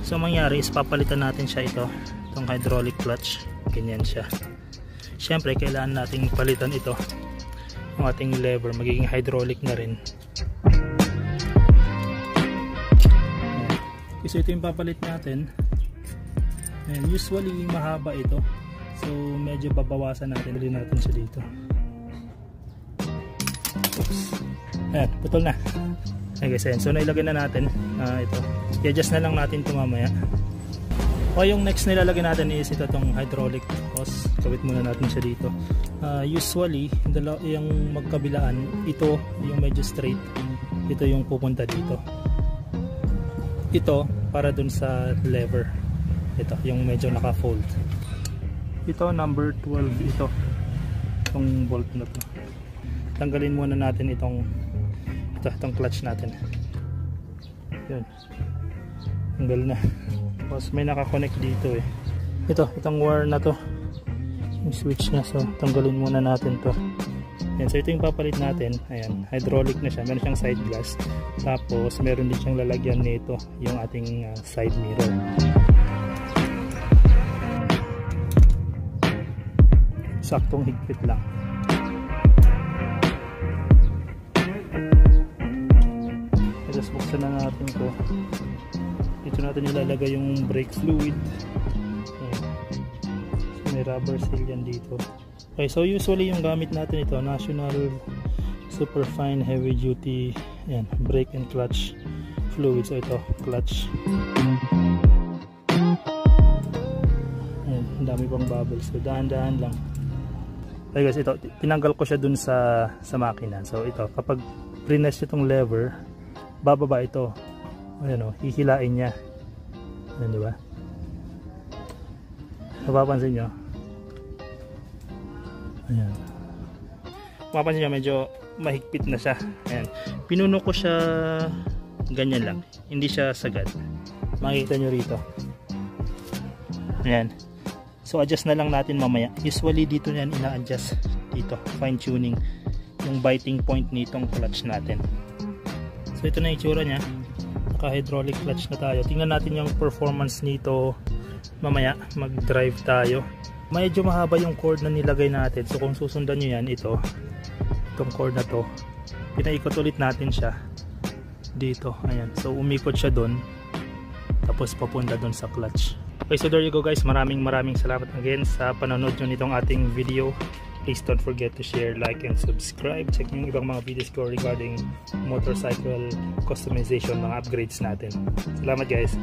So mangyari is papalitan natin siya itong hydraulic clutch. Ganyan siya. Siyempre kailangan nating palitan ito, yung ating lever, magiging hydraulic na rin. So ito yung papalit natin. And usually mahaba ito, so medyo babawasan natin. Dali natin siya dito. Oops. Ayan, putol na. Okay guys, so nailagay na natin ito. I-adjust na lang natin ito mamaya. O yung next nilalagay natin is ito, itong hydraulic hose. Kawit muna natin siya dito. Usually yung magkabilaan, ito yung medyo straight, ito yung pupunta dito. Ito para dun sa lever, ito yung medyo naka-fold. Ito number 12, itong bolt na to. Tanggalin muna natin itong clutch natin. Yun, tanggal na. Tapos may nakakonect dito eh. Itong wire na to, yung switch niya. So tanggalin muna natin to. Yan, so ito yung papalit natin. Ayan, hydraulic na siya. Meron siyang side glass. Tapos meron din siyang lalagyan nito, yung ating side mirror. Saktong higpit lang. Tapos buksan na natin to. Dito natin ilalagay yung brake fluid. Ayan. So may rubber seal yan dito. Okay, so usually yung gamit natin ito, National Super Fine Heavy Duty, ayan, brake and clutch fluid. So ito, clutch. Ayan, ang dami pang bubbles. So dahan-dahan lang. Okay guys, ito, tinanggal ko siya dun sa makina. So ito, kapag press itong lever, bababa ito. Ayan o, hihilain niya. Ayan, diba? Mapapansin nyo. Ayan. Mapapansin nyo, medyo mahigpit na siya. Ayan. Pinuno ko siya ganyan lang. Hindi siya sagad. Makikita nyo rito. Ayan. So adjust na lang natin mamaya. Usually dito yan ina-adjust. Dito, fine tuning. Yung biting point nitong clutch natin. So ito na yung itsura nya. Naka-hydraulic clutch na tayo. Tingnan natin yung performance nito mamaya. Mag-drive tayo. Medyo mahaba yung cord na nilagay natin. So kung susundan nyo yan, itong cord na to, pinaikot ulit natin siya dito. Ayan. So umikot siya doon. Tapos papunta doon sa clutch. Okay, so there you go guys. Maraming salamat again sa panonood nyo nitong ating video. Please don't forget to share, like, and subscribe. Check yung ibang mga videos ko regarding motorcycle customization, mga upgrades natin. Salamat guys!